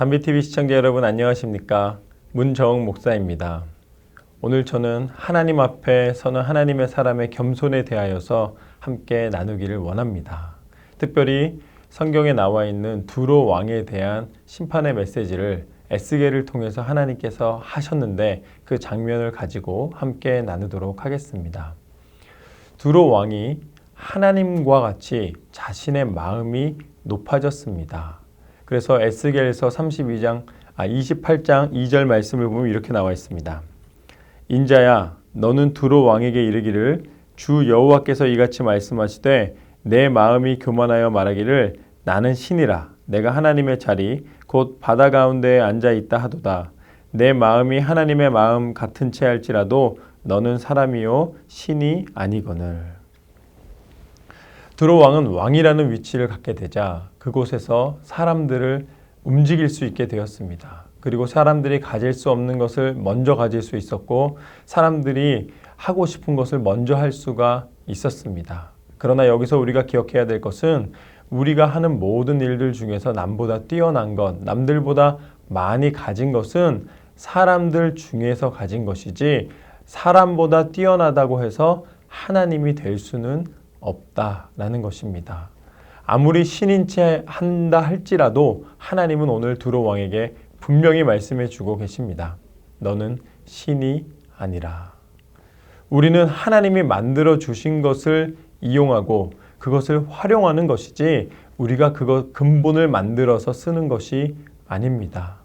담비TV 시청자 여러분 안녕하십니까? 문정욱 목사입니다. 오늘 저는 하나님 앞에 서는 하나님의 사람의 겸손에 대하여서 함께 나누기를 원합니다. 특별히 성경에 나와 있는 두로 왕에 대한 심판의 메시지를 에스겔을 통해서 하나님께서 하셨는데 그 장면을 가지고 함께 나누도록 하겠습니다. 두로 왕이 하나님과 같이 자신의 마음이 높아졌습니다. 그래서 에스겔서 28장 2절 말씀을 보면 이렇게 나와 있습니다. 인자야 너는 두로 왕에게 이르기를 주 여호와께서 이같이 말씀하시되 내 마음이 교만하여 말하기를 나는 신이라 내가 하나님의 자리 곧 바다 가운데에 앉아 있다 하도다. 내 마음이 하나님의 마음 같은 채 할지라도 너는 사람이요 신이 아니거늘. 두로 왕은 왕이라는 위치를 갖게 되자 그곳에서 사람들을 움직일 수 있게 되었습니다. 그리고 사람들이 가질 수 없는 것을 먼저 가질 수 있었고 사람들이 하고 싶은 것을 먼저 할 수가 있었습니다. 그러나 여기서 우리가 기억해야 될 것은 우리가 하는 모든 일들 중에서 남보다 뛰어난 것, 남들보다 많이 가진 것은 사람들 중에서 가진 것이지 사람보다 뛰어나다고 해서 하나님이 될 수는 없다라는 것입니다. 아무리 신인 채 한다 할지라도 하나님은 오늘 두로 왕에게 분명히 말씀해 주고 계십니다. 너는 신이 아니라. 우리는 하나님이 만들어 주신 것을 이용하고 그것을 활용하는 것이지 우리가 그것 근본을 만들어서 쓰는 것이 아닙니다.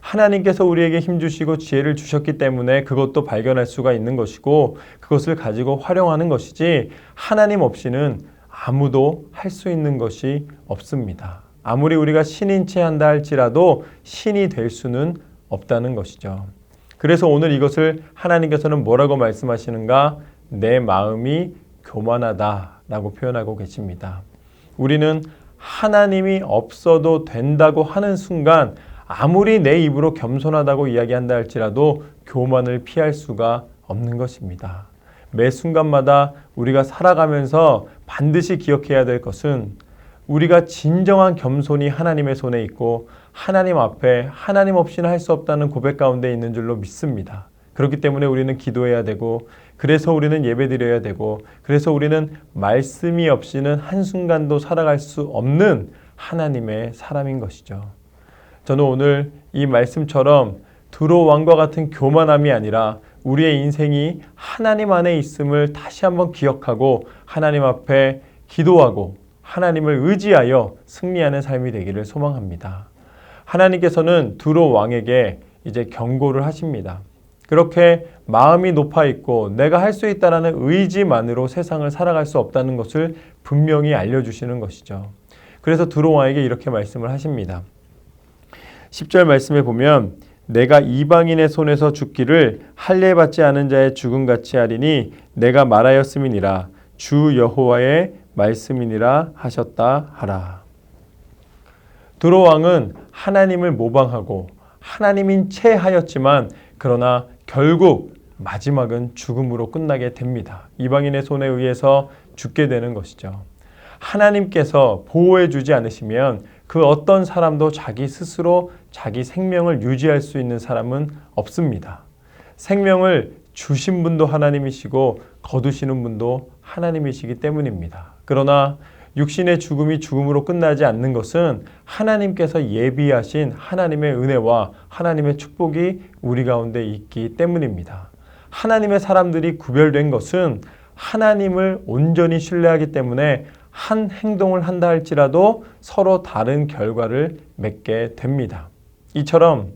하나님께서 우리에게 힘주시고 지혜를 주셨기 때문에 그것도 발견할 수가 있는 것이고 그것을 가지고 활용하는 것이지 하나님 없이는 아무도 할 수 있는 것이 없습니다. 아무리 우리가 신인 채 한다 할지라도 신이 될 수는 없다는 것이죠. 그래서 오늘 이것을 하나님께서는 뭐라고 말씀하시는가? 내 마음이 교만하다라고 표현하고 계십니다. 우리는 하나님이 없어도 된다고 하는 순간 아무리 내 입으로 겸손하다고 이야기한다 할지라도 교만을 피할 수가 없는 것입니다. 매 순간마다 우리가 살아가면서 반드시 기억해야 될 것은 우리가 진정한 겸손이 하나님의 손에 있고 하나님 앞에 하나님 없이는 할 수 없다는 고백 가운데 있는 줄로 믿습니다. 그렇기 때문에 우리는 기도해야 되고 그래서 우리는 예배드려야 되고 그래서 우리는 말씀이 없이는 한순간도 살아갈 수 없는 하나님의 사람인 것이죠. 저는 오늘 이 말씀처럼 두로 왕과 같은 교만함이 아니라 우리의 인생이 하나님 안에 있음을 다시 한번 기억하고 하나님 앞에 기도하고 하나님을 의지하여 승리하는 삶이 되기를 소망합니다. 하나님께서는 두로 왕에게 이제 경고를 하십니다. 그렇게 마음이 높아 있고 내가 할 수 있다는 의지만으로 세상을 살아갈 수 없다는 것을 분명히 알려주시는 것이죠. 그래서 두로 왕에게 이렇게 말씀을 하십니다. 10절 말씀에 보면 내가 이방인의 손에서 죽기를 할례받지 않은 자의 죽음같이 하리니 내가 말하였음이니라 주 여호와의 말씀이니라 하셨다 하라. 두로 왕은 하나님을 모방하고 하나님인 채 하였지만 그러나 결국 마지막은 죽음으로 끝나게 됩니다. 이방인의 손에 의해서 죽게 되는 것이죠. 하나님께서 보호해 주지 않으시면 그 어떤 사람도 자기 스스로 자기 생명을 유지할 수 있는 사람은 없습니다. 생명을 주신 분도 하나님이시고 거두시는 분도 하나님이시기 때문입니다. 그러나 육신의 죽음이 죽음으로 끝나지 않는 것은 하나님께서 예비하신 하나님의 은혜와 하나님의 축복이 우리 가운데 있기 때문입니다. 하나님의 사람들이 구별된 것은 하나님을 온전히 신뢰하기 때문에 한 행동을 한다 할지라도 서로 다른 결과를 맺게 됩니다. 이처럼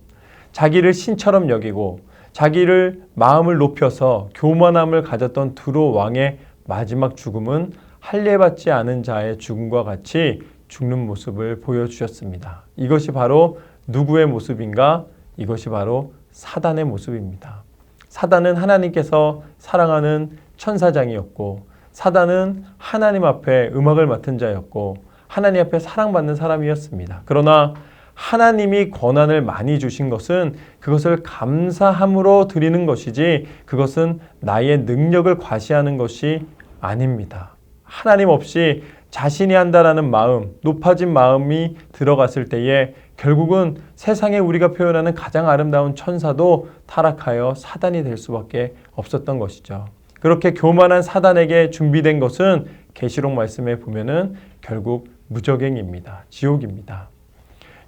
자기를 신처럼 여기고 자기를 마음을 높여서 교만함을 가졌던 두로 왕의 마지막 죽음은 할례받지 않은 자의 죽음과 같이 죽는 모습을 보여주셨습니다. 이것이 바로 누구의 모습인가? 이것이 바로 사단의 모습입니다. 사단은 하나님께서 사랑하는 천사장이었고 사단은 하나님 앞에 음악을 맡은 자였고 하나님 앞에 사랑받는 사람이었습니다. 그러나 하나님이 권한을 많이 주신 것은 그것을 감사함으로 드리는 것이지 그것은 나의 능력을 과시하는 것이 아닙니다. 하나님 없이 자신이 한다라는 마음, 높아진 마음이 들어갔을 때에 결국은 세상에 우리가 표현하는 가장 아름다운 천사도 타락하여 사단이 될 수밖에 없었던 것이죠. 그렇게 교만한 사단에게 준비된 것은 계시록 말씀에 보면은 결국 무저갱입니다. 지옥입니다.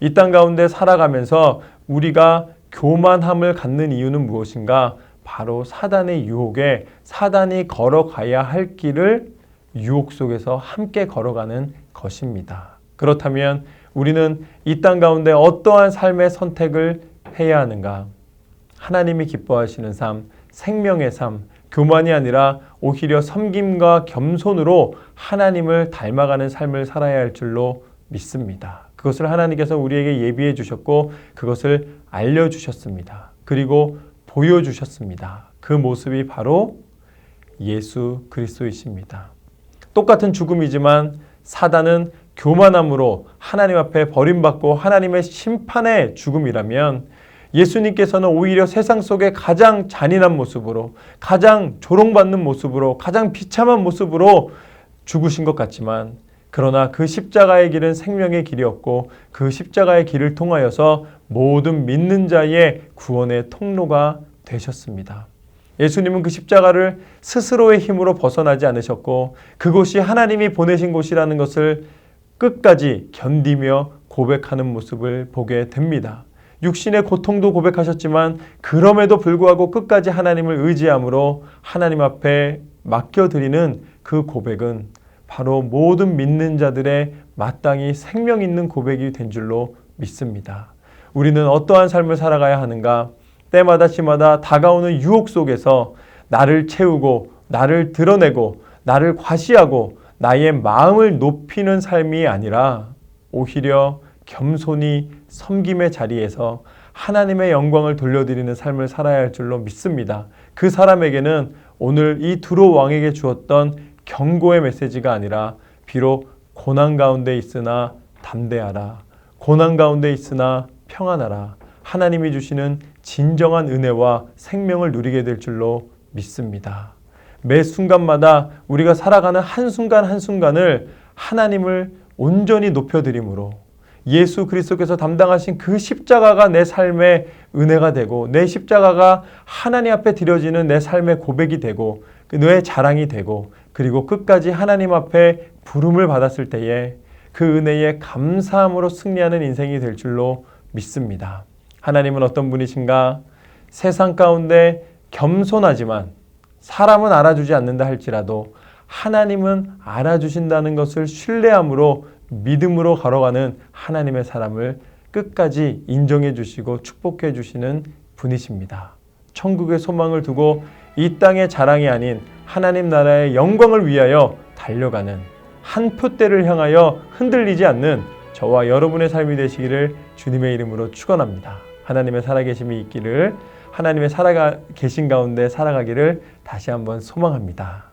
이 땅 가운데 살아가면서 우리가 교만함을 갖는 이유는 무엇인가? 바로 사단의 유혹에 사단이 걸어가야 할 길을 유혹 속에서 함께 걸어가는 것입니다. 그렇다면 우리는 이 땅 가운데 어떠한 삶의 선택을 해야 하는가? 하나님이 기뻐하시는 삶, 생명의 삶, 교만이 아니라 오히려 섬김과 겸손으로 하나님을 닮아가는 삶을 살아야 할 줄로 믿습니다. 그것을 하나님께서 우리에게 예비해 주셨고 그것을 알려주셨습니다. 그리고 보여주셨습니다. 그 모습이 바로 예수 그리스도이십니다. 똑같은 죽음이지만 사단은 교만함으로 하나님 앞에 버림받고 하나님의 심판의 죽음이라면 예수님께서는 오히려 세상 속에 가장 잔인한 모습으로, 가장 조롱받는 모습으로, 가장 비참한 모습으로 죽으신 것 같지만 그러나 그 십자가의 길은 생명의 길이었고 그 십자가의 길을 통하여서 모든 믿는 자의 구원의 통로가 되셨습니다. 예수님은 그 십자가를 스스로의 힘으로 벗어나지 않으셨고 그곳이 하나님이 보내신 곳이라는 것을 끝까지 견디며 고백하는 모습을 보게 됩니다. 육신의 고통도 고백하셨지만 그럼에도 불구하고 끝까지 하나님을 의지함으로 하나님 앞에 맡겨드리는 그 고백은 바로 모든 믿는 자들의 마땅히 생명 있는 고백이 된 줄로 믿습니다. 우리는 어떠한 삶을 살아가야 하는가? 때마다 시마다 다가오는 유혹 속에서 나를 채우고 나를 드러내고 나를 과시하고 나의 마음을 높이는 삶이 아니라 오히려 겸손히 섬김의 자리에서 하나님의 영광을 돌려드리는 삶을 살아야 할 줄로 믿습니다. 그 사람에게는 오늘 이 두로 왕에게 주었던 경고의 메시지가 아니라 비록 고난 가운데 있으나 담대하라. 고난 가운데 있으나 평안하라. 하나님이 주시는 진정한 은혜와 생명을 누리게 될 줄로 믿습니다. 매 순간마다 우리가 살아가는 한순간 한순간을 하나님을 온전히 높여드림으로 예수 그리스도께서 담당하신 그 십자가가 내 삶의 은혜가 되고 내 십자가가 하나님 앞에 드려지는 내 삶의 고백이 되고 내 자랑이 되고 그리고 끝까지 하나님 앞에 부름을 받았을 때에 그 은혜에 감사함으로 승리하는 인생이 될 줄로 믿습니다. 하나님은 어떤 분이신가? 세상 가운데 겸손하지만 사람은 알아주지 않는다 할지라도 하나님은 알아주신다는 것을 신뢰함으로 믿음으로 걸어가는 하나님의 사람을 끝까지 인정해 주시고 축복해 주시는 분이십니다. 천국의 소망을 두고 이 땅의 자랑이 아닌 하나님 나라의 영광을 위하여 달려가는 한 표대를 향하여 흔들리지 않는 저와 여러분의 삶이 되시기를 주님의 이름으로 축원합니다. 하나님의 살아계심이 있기를 하나님의 살아계신 가운데 살아가기를 다시 한번 소망합니다.